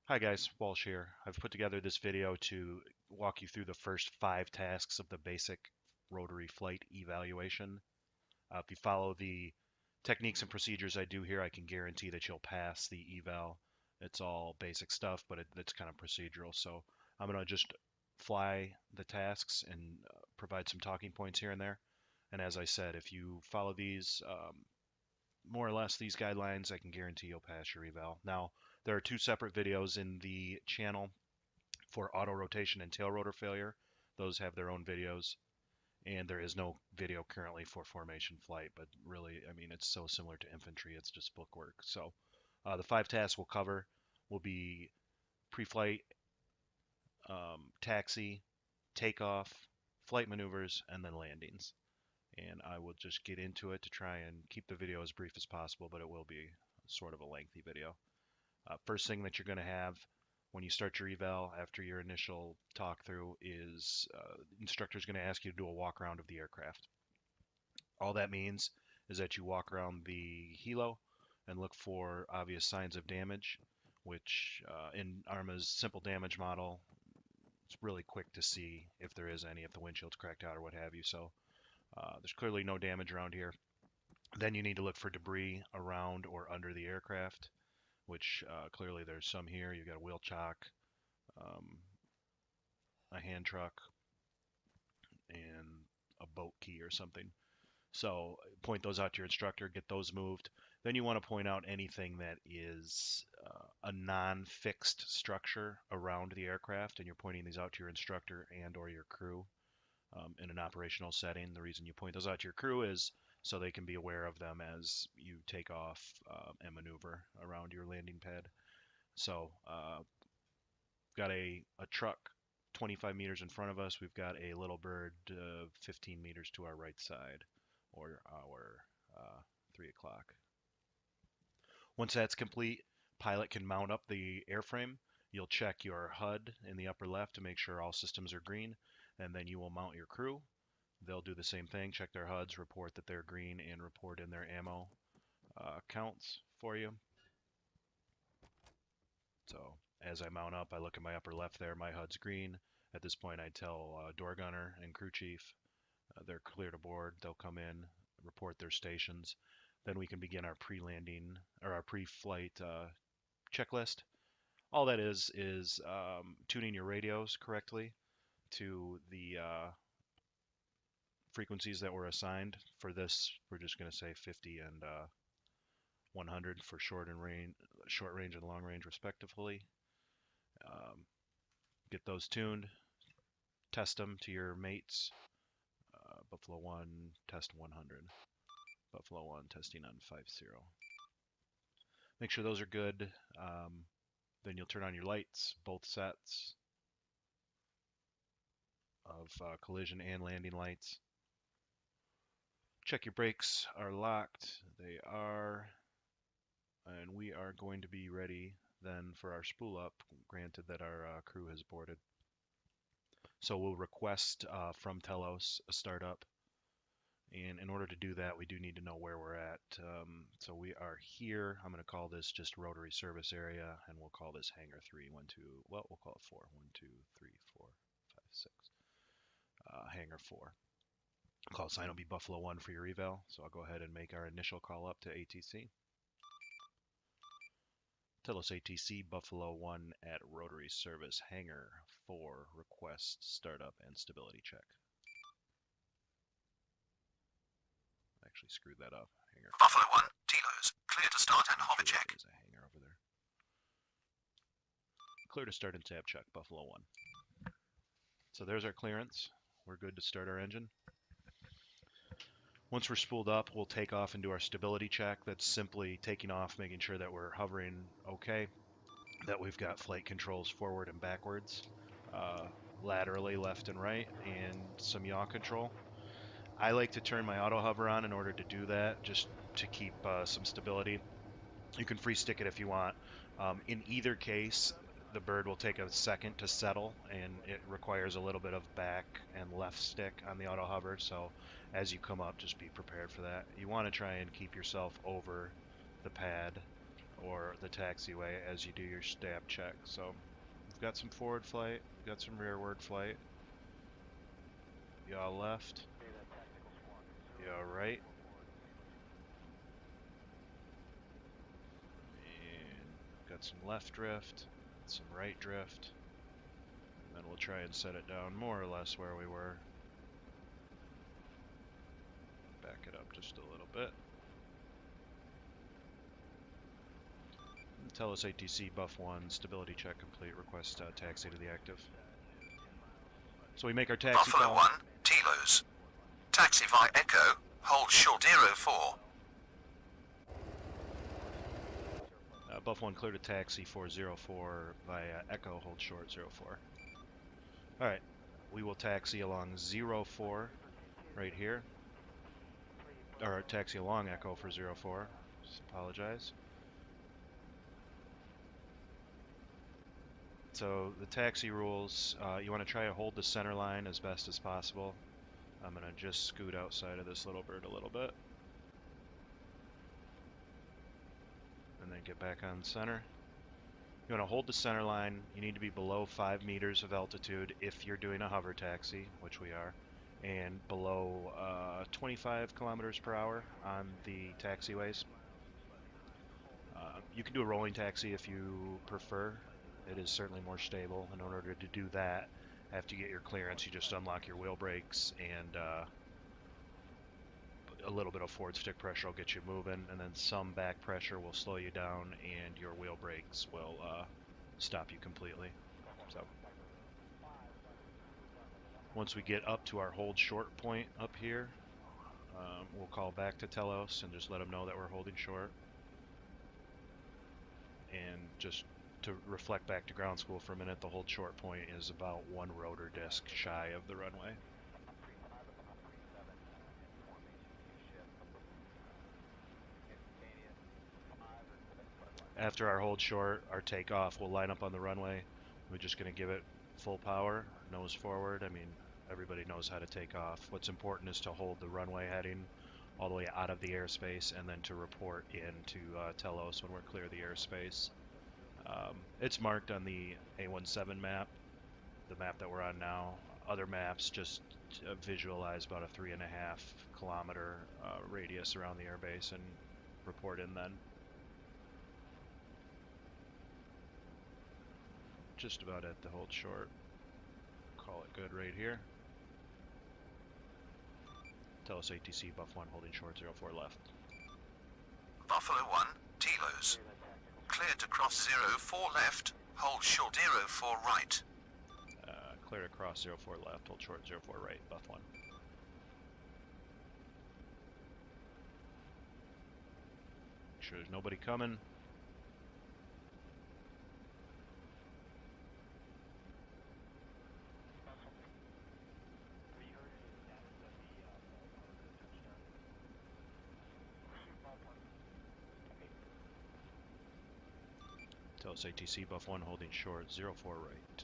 Hi guys, Walsh here. I've put together this video to walk you through the first 5 tasks of the basic rotary flight evaluation. If you follow the techniques and procedures I do here, I can guarantee that you'll pass the eval. It's all basic stuff, but it's kind of procedural. So I'm going to just fly the tasks and provide some talking points here and there. And as I said, if you follow these more or less these guidelines, I can guarantee you'll pass your eval. Now, there are 2 separate videos in the channel for auto rotation and tail rotor failure. Those have their own videos, and there is no video currently for formation flight, but really, I mean, it's so similar to infantry, it's just bookwork. So the 5 tasks we'll cover will be pre-flight, taxi, takeoff, flight maneuvers, and then landings. And I will just get into it to try and keep the video as brief as possible, but it will be sort of a lengthy video. First thing that you're going to have when you start your eval after your initial talk through is the instructor is going to ask you to do a walk around of the aircraft. All that means is that you walk around the helo and look for obvious signs of damage, which in ARMA's simple damage model, it's really quick to see if there is any, if the windshield's cracked out or what have you. So there's clearly no damage around here. Then you need to look for debris around or under the aircraft, which clearly there's some here. You've got a wheel chock, um, a hand truck, and a boat key or something. So point those out to your instructor, get those moved. Then you want to point out anything that is a non-fixed structure around the aircraft, and you're pointing these out to your instructor and or your crew in an operational setting. The reason you point those out to your crew is so they can be aware of them as you take off and maneuver around your landing pad. So got a truck 25 meters in front of us. We've got a little bird 15 meters to our right side, or our 3 o'clock. Once that's complete, pilot can mount up the airframe. You'll check your HUD in the upper left to make sure all systems are green, and then you will mount your crew. They'll do the same thing, check their HUDs, report that they're green, and report in their ammo counts for you. So as I mount up, I look at my upper left there, my HUD's green. At this point, I tell door gunner and crew chief they're clear to board. They'll come in, report their stations. Then we can begin our pre-landing or our pre-flight checklist. All that is tuning your radios correctly to the frequencies that were assigned. For this, we're just going to say 50 and 100 for short range and long range respectively. Get those tuned, test them to your mates. Buffalo 1, test 100. Buffalo 1, testing on 50. Make sure those are good. Then you'll turn on your lights, both sets of collision and landing lights. Check your brakes are locked. They are. And we are going to be ready then for our spool up, granted that our crew has boarded. So we'll request from Telos a startup. And in order to do that, we do need to know where we're at. So we are here. I'm going to call this just rotary service area, and we'll call this hangar 3, 1, 2. Well, we'll call it 4. 1, 2, 3, 4, 5, 6. Hangar 4. Call sign will be Buffalo 1 for your eval. So I'll go ahead and make our initial call up to ATC. Telos ATC Buffalo 1 at rotary service hangar 4. Request startup and stability check. Actually screwed that up. Hangar Buffalo 1, Telos, clear to start and hover check. There's a hangar over there. Clear to start and tab check, Buffalo 1. So there's our clearance. We're good to start our engine. Once we're spooled up, we'll take off and do our stability check. That's simply taking off, making sure that we're hovering okay, that we've got flight controls forward and backwards, laterally left and right, and some yaw control. I like to turn my auto hover on in order to do that, just to keep some stability. You can free stick it if you want. In either case, the bird will take a second to settle, and it requires a little bit of back and left stick on the auto hover. So as you come up, just be prepared for that. You want to try and keep yourself over the pad or the taxiway as you do your stab check. So we've got some forward flight, we've got some rearward flight. Yaw left, yaw right, and got some left drift, some right drift, and then we'll try and set it down more or less where we were. Back it up just a little bit. Tell us ATC buff 1, stability check complete, request taxi to the active. So we make our taxi Buffalo call. 1, Tilos. Taxi via Echo, hold short 04. Buff 1 clear to taxi 404 via Echo, hold short 04. Alright, we will taxi along 04 right here. Or taxi along Echo for 04. Just apologize. So the taxi rules, you want to try to hold the center line as best as possible. I'm going to just scoot outside of this little bird a little bit. And then get back on center. You want to hold the center line. You need to be below 5 meters of altitude if you're doing a hover taxi, which we are, and below 25 kilometers per hour on the taxiways. You can do a rolling taxi if you prefer. It is certainly more stable. In order to do that, after you get your clearance, you just unlock your wheel brakes, and a little bit of forward stick pressure will get you moving, and then some back pressure will slow you down, and your wheel brakes will stop you completely. So once we get up to our hold short point up here, we'll call back to Telos and just let them know that we're holding short. And just to reflect back to ground school for a minute, the hold short point is about 1 rotor disc shy of the runway. After our hold short, our takeoff will line up on the runway. We're just going to give it full power, nose forward. I mean, everybody knows how to take off. What's important is to hold the runway heading all the way out of the airspace, and then to report into Telos when we're clear of the airspace. It's marked on the A17 map, the map that we're on now. Other maps just visualize about a 3.5 kilometer radius around the airbase and report in then. Just about at the hold short. Call it good right here. Tell us ATC buff 1 holding short 04 left. Buffalo 1, Tilos. Cleared to cross 04 left, hold short 04 right. Clear to cross 04 left, hold short 04 right, buff 1. Make sure there's nobody coming. Tell us ATC buff 1 holding short 04 right.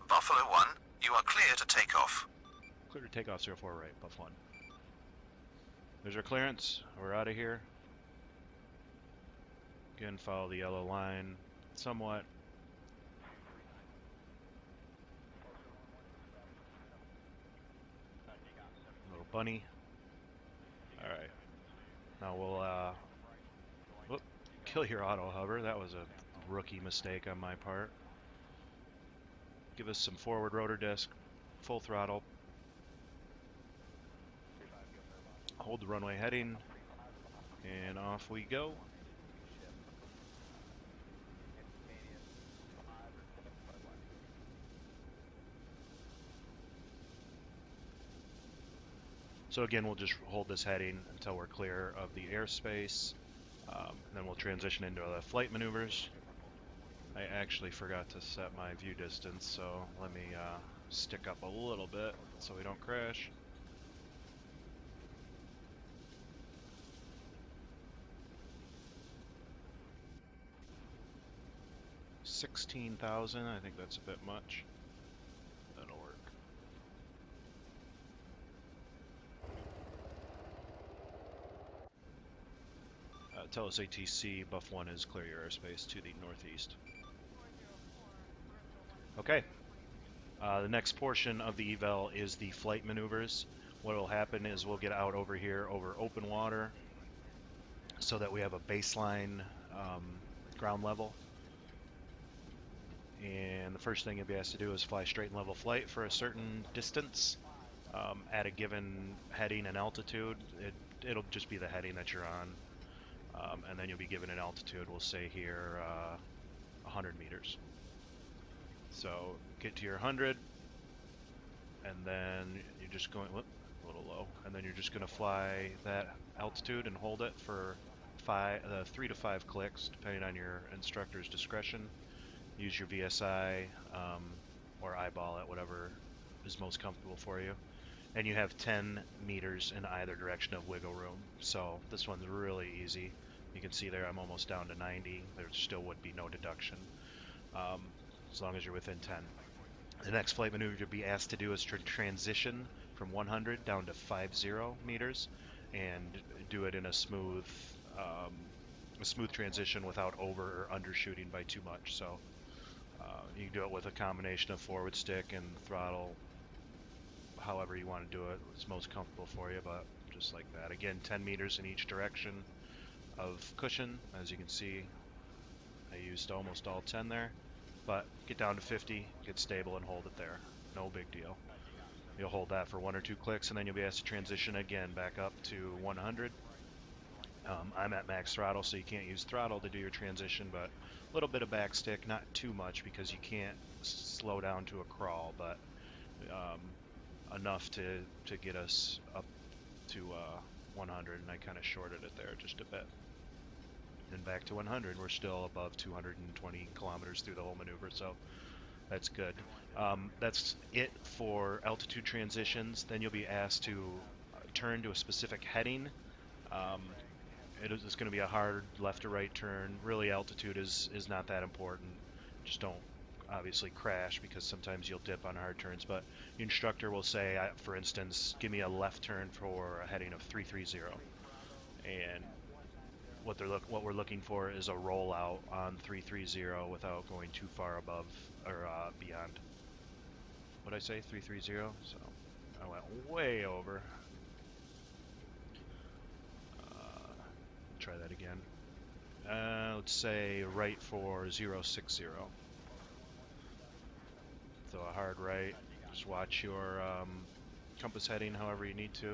Buffalo 1, you are clear to take off. Clear to take off 04 right, buff 1. There's our clearance. We're out of here. Again, follow the yellow line somewhat. Little bunny. Alright. Now we'll whoop, kill your auto hover. That was a rookie mistake on my part. Give us some forward rotor disc, full throttle. Hold the runway heading, and off we go. So again, we'll just hold this heading until we're clear of the airspace. Then we'll transition into the flight maneuvers. I actually forgot to set my view distance, so let me stick up a little bit so we don't crash. $16,000, I think that's a bit much. That'll work. tell us ATC, buff 1 is clear your airspace to the northeast. Okay, the next portion of the eval is the flight maneuvers. What will happen is we'll get out over here over open water so that we have a baseline ground level. And the first thing you'll be asked to do is fly straight and level flight for a certain distance at a given heading and altitude. It'll just be the heading that you're on. And then you'll be given an altitude, we'll say here 100 meters. So get to your 100, and then you're just going, whoop, a little low, and then you're just going to fly that altitude and hold it for 3 to 5 clicks, depending on your instructor's discretion. Use your VSI or eyeball it, whatever is most comfortable for you. And you have 10 meters in either direction of wiggle room. So this one's really easy. You can see there I'm almost down to 90. There still would be no deduction as long as you're within 10. The next flight maneuver you'll be asked to do is to transition from 100 down to 50 meters and do it in a smooth transition without over or undershooting by too much. So you can do it with a combination of forward stick and throttle, however you want to do it. It's most comfortable for you, but just like that. Again, 10 meters in each direction of cushion. As you can see, I used almost all 10 there, but get down to 50, get stable, and hold it there. No big deal. You'll hold that for 1 or 2 clicks, and then you'll be asked to transition again back up to 100. I'm at max throttle, so you can't use throttle to do your transition, but a little bit of backstick, not too much because you can't slow down to a crawl, but enough to get us up to 100, and I kind of shorted it there just a bit. And back to 100, we're still above 220 kilometers through the whole maneuver, so that's good. That's it for altitude transitions. Then you'll be asked to turn to a specific heading. It's going to be a hard left to right turn. Really, altitude is not that important. Just don't obviously crash because sometimes you'll dip on hard turns. But the instructor will say, for instance, give me a left turn for a heading of 330. And what we're looking for is a rollout on 330 without going too far above or beyond. What did I say? 330? So I went way over. Try that again. Let's say right for 060. So a hard right. Just watch your compass heading however you need to.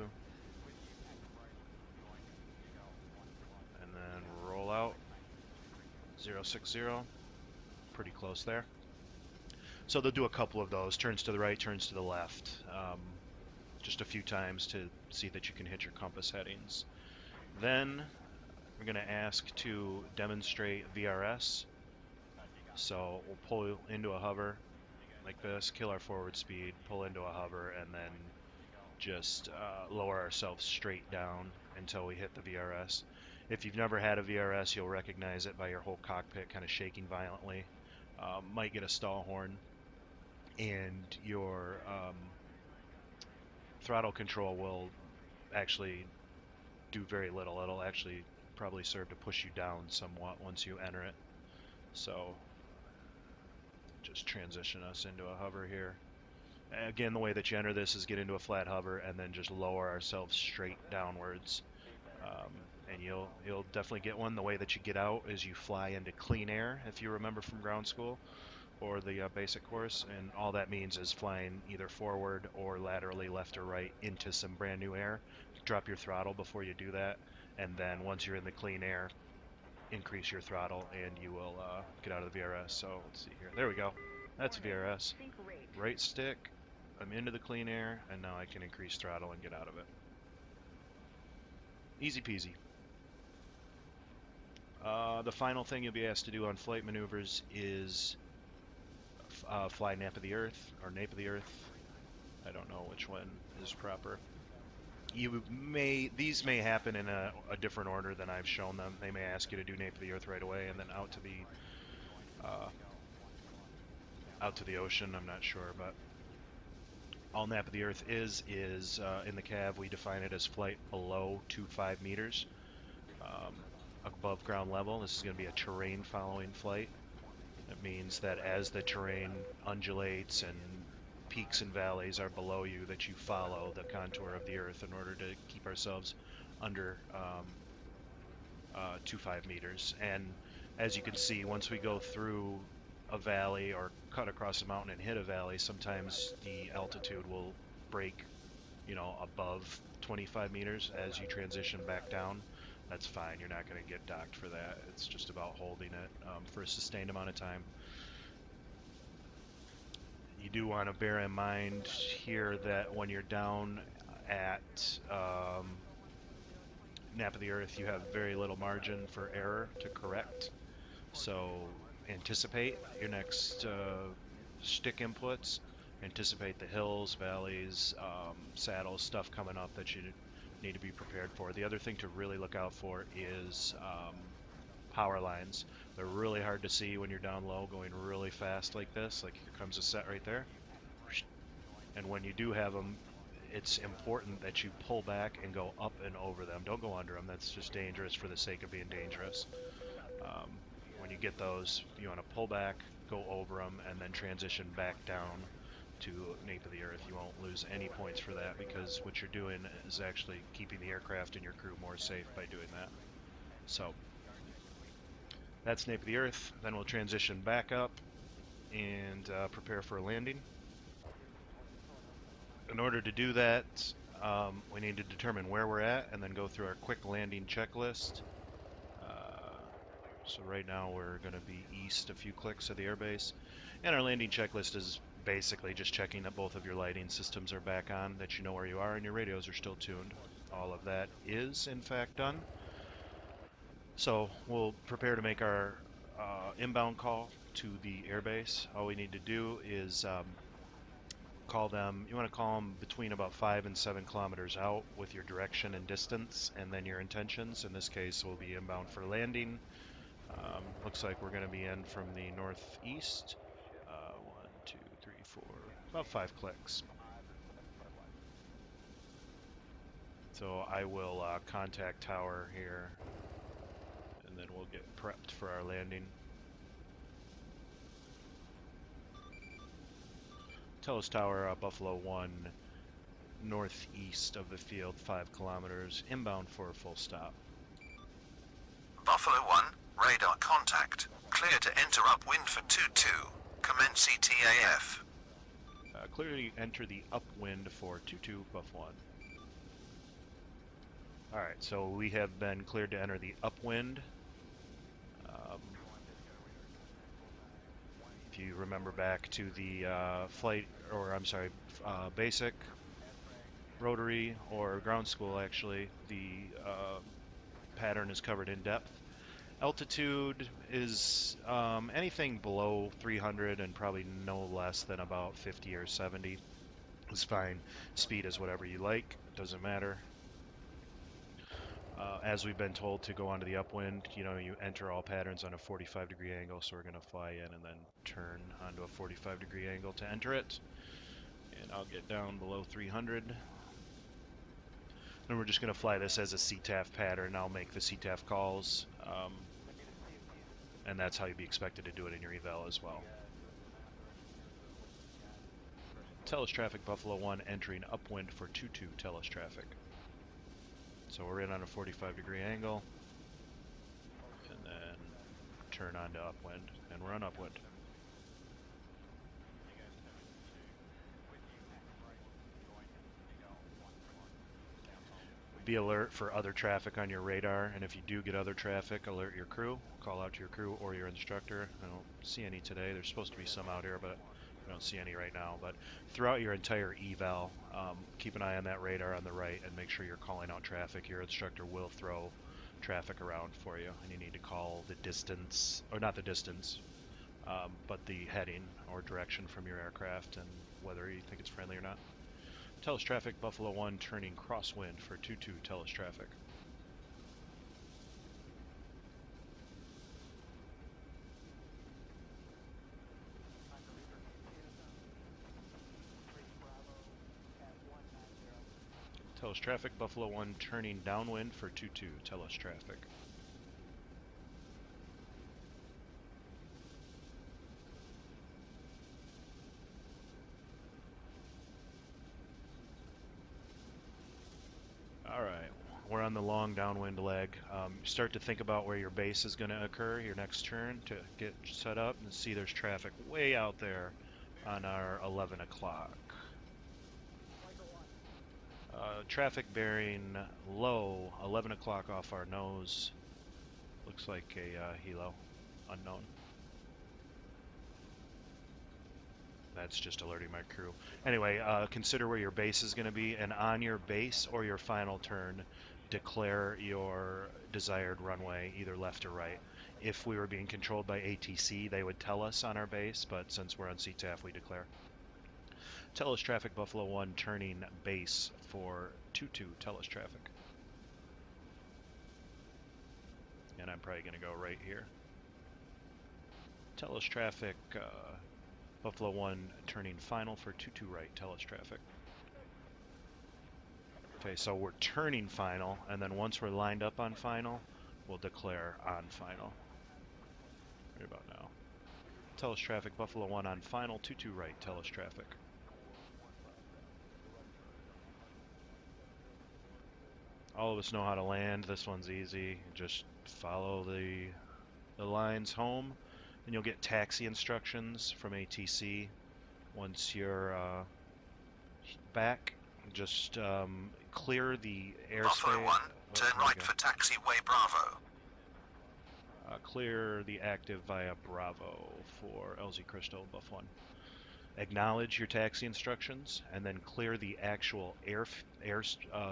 And then roll out 060. Pretty close there. So they'll do a couple of those. Turns to the right, turns to the left. Just a few times to see that you can hit your compass headings. Then we're going to ask to demonstrate VRS. So we'll pull into a hover like this, kill our forward speed, pull into a hover, and then just lower ourselves straight down until we hit the VRS. If you've never had a VRS, you'll recognize it by your whole cockpit kind of shaking violently. Might get a stall horn, and your throttle control will actually do very little. It'll actually probably serve to push you down somewhat once you enter it. So just transition us into a hover here. Again, the way that you enter this is get into a flat hover and then just lower ourselves straight downwards. And you'll definitely get one. The way that you get out is you fly into clean air, if you remember from ground school or the basic course, and all that means is flying either forward or laterally left or right into some brand new air. Drop your throttle before you do that, and then once you're in the clean air, increase your throttle and you will get out of the VRS. So let's see here. There we go. That's VRS. Right stick. I'm into the clean air, and now I can increase throttle and get out of it. Easy peasy. The final thing you'll be asked to do on flight maneuvers is fly nape of the earth, or nape of the earth. I don't know which one is proper. These may happen in a different order than I've shown them. They may ask you to do nape of the earth right away, and then out to the ocean. I'm not sure, but all nape of the earth is in the Cav. We define it as flight below 25 meters. above ground level. This is going to be a terrain following flight. It means that as the terrain undulates and peaks and valleys are below you, that you follow the contour of the Earth in order to keep ourselves under 25 meters. And as you can see, once we go through a valley or cut across a mountain and hit a valley, sometimes the altitude will break, above 25 meters as you transition back down. That's fine. You're not going to get docked for that. It's just about holding it for a sustained amount of time. You do want to bear in mind here that when you're down at nap of the Earth, you have very little margin for error to correct. So anticipate your next stick inputs. Anticipate the hills, valleys, saddles, stuff coming up that you need to be prepared for. The other thing to really look out for is power lines. They're really hard to see when you're down low going really fast like this. Like here comes a set right there. And when you do have them, it's important that you pull back and go up and over them. Don't go under them. That's just dangerous for the sake of being dangerous. When you get those, you want to pull back, go over them, and then transition back down to nape of the Earth. You won't lose any points for that because what you're doing is actually keeping the aircraft and your crew more safe by doing that. So that's nape of the Earth. Then we'll transition back up and prepare for a landing. In order to do that, we need to determine where we're at and then go through our quick landing checklist. So right now we're going to be east a few clicks of the airbase. And our landing checklist is basically just checking that both of your lighting systems are back on, that you know where you are, and your radios are still tuned. All of that is, in fact, done. So we'll prepare to make our inbound call to the airbase. All we need to do is call them. You want to call them between about 5 and 7 kilometers out with your direction and distance, and then your intentions. In this case, we'll be inbound for landing. Looks like we're going to be in from the northeast. 1, 2, 3, 4, about 5 clicks. So I will contact tower here, and then we'll get prepped for our landing. Telos Tower, Buffalo 1, northeast of the field, 5 kilometers, inbound for a full stop. Buffalo 1, radar contact. Clear to enter upwind for 2-2. Commence ETAF. Clearly enter the upwind for 2-2, Buff 1. Alright, so we have been cleared to enter the upwind. If you remember back to the basic, rotary, or ground school actually, the pattern is covered in depth. Altitude is anything below 300 and probably no less than about 50 or 70 is fine. Speed is whatever you like, doesn't matter. As we've been told to go onto the upwind, you enter all patterns on a 45-degree angle, so we're going to fly in and then turn onto a 45-degree angle to enter it. And I'll get down below 300. And we're just going to fly this as a CTAF pattern. I'll make the CTAF calls, and that's how you'd be expected to do it in your eval as well. Telos traffic, Buffalo 1, entering upwind for 2-2 Telos traffic. So we're in on a 45-degree angle, and then turn on to upwind, and we're on upwind. Be alert for other traffic on your radar, and if you do get other traffic, alert your crew. Call out to your crew or your instructor. I don't see any today. There's supposed to be some out here, but I don't see any right now. But throughout your entire eval, keep an eye on that radar on the right and make sure you're calling out traffic. Your instructor will throw traffic around for you, and you need to call the distance, or not the distance, but the heading or direction from your aircraft and whether you think it's friendly or not. Telos traffic, Buffalo 1, turning crosswind for 2-2 Telos traffic. Telos traffic, Buffalo 1, turning downwind for 2-2 Telos traffic. on the long downwind leg. Start to think about where your base is going to occur, your next turn, to get set up, and see there's traffic way out there on our 11 o'clock. Traffic bearing low, 11 o'clock off our nose. Looks like a helo, unknown. That's just alerting my crew. Anyway, consider where your base is going to be, and on your base or your final turn, declare your desired runway, either left or right. If we were being controlled by ATC, they would tell us on our base, but since we're on CTAF, we declare. Tell us traffic Buffalo 1 turning base for 22. Tell us traffic. And I'm probably going to go right here. Tell us traffic Buffalo 1 turning final for 22 right. Tell us traffic. Okay, so we're turning final, and then once we're lined up on final, we'll declare on final. Right about now. Tell us traffic Buffalo 1 on final 22 right. Tell us traffic. All of us know how to land. This one's easy. Just follow the lines home, and you'll get taxi instructions from ATC. Once you're back, just clear the airspace. Buffalo 1, turn right for taxiway Bravo. Clear the active via Bravo for LZ Crystal Buff 1. Acknowledge your taxi instructions, and then clear the actual air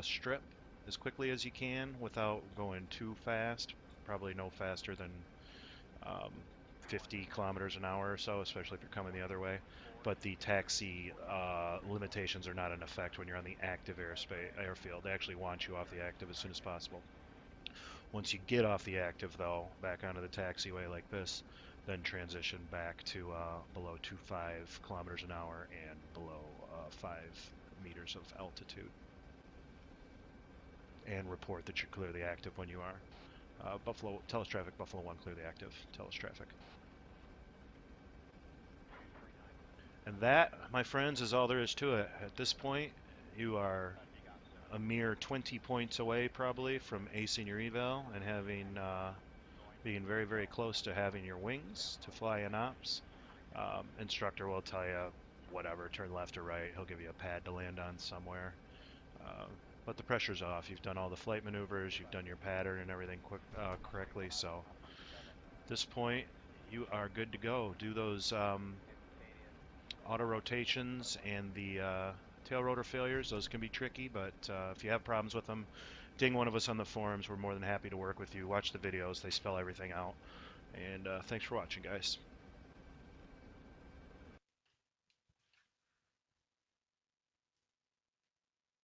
strip as quickly as you can without going too fast. Probably no faster than 50 kilometers an hour or so, especially if you're coming the other way. But the taxi limitations are not in effect when you're on the active airfield. They actually want you off the active as soon as possible. Once you get off the active, though, back onto the taxiway like this, then transition back to below 25 kilometers an hour and below 5 meters of altitude. And report that you're clearly active when you are. Tell us traffic, Buffalo 1, clear the active. Tell us traffic. And that, my friends, is all there is to it. At this point, you are a mere 20 points away, probably, from acing your eval and having being very, very close to having your wings to fly in ops. Instructor will tell you, whatever, turn left or right. He'll give you a pad to land on somewhere. But the pressure's off. You've done all the flight maneuvers. You've done your pattern and everything correctly. So at this point, you are good to go. Do those auto rotations and the tail rotor failures. Those can be tricky, but if you have problems with them, ding one of us on the forums. We're more than happy to work with you. Watch the videos. They spell everything out. And thanks for watching, guys.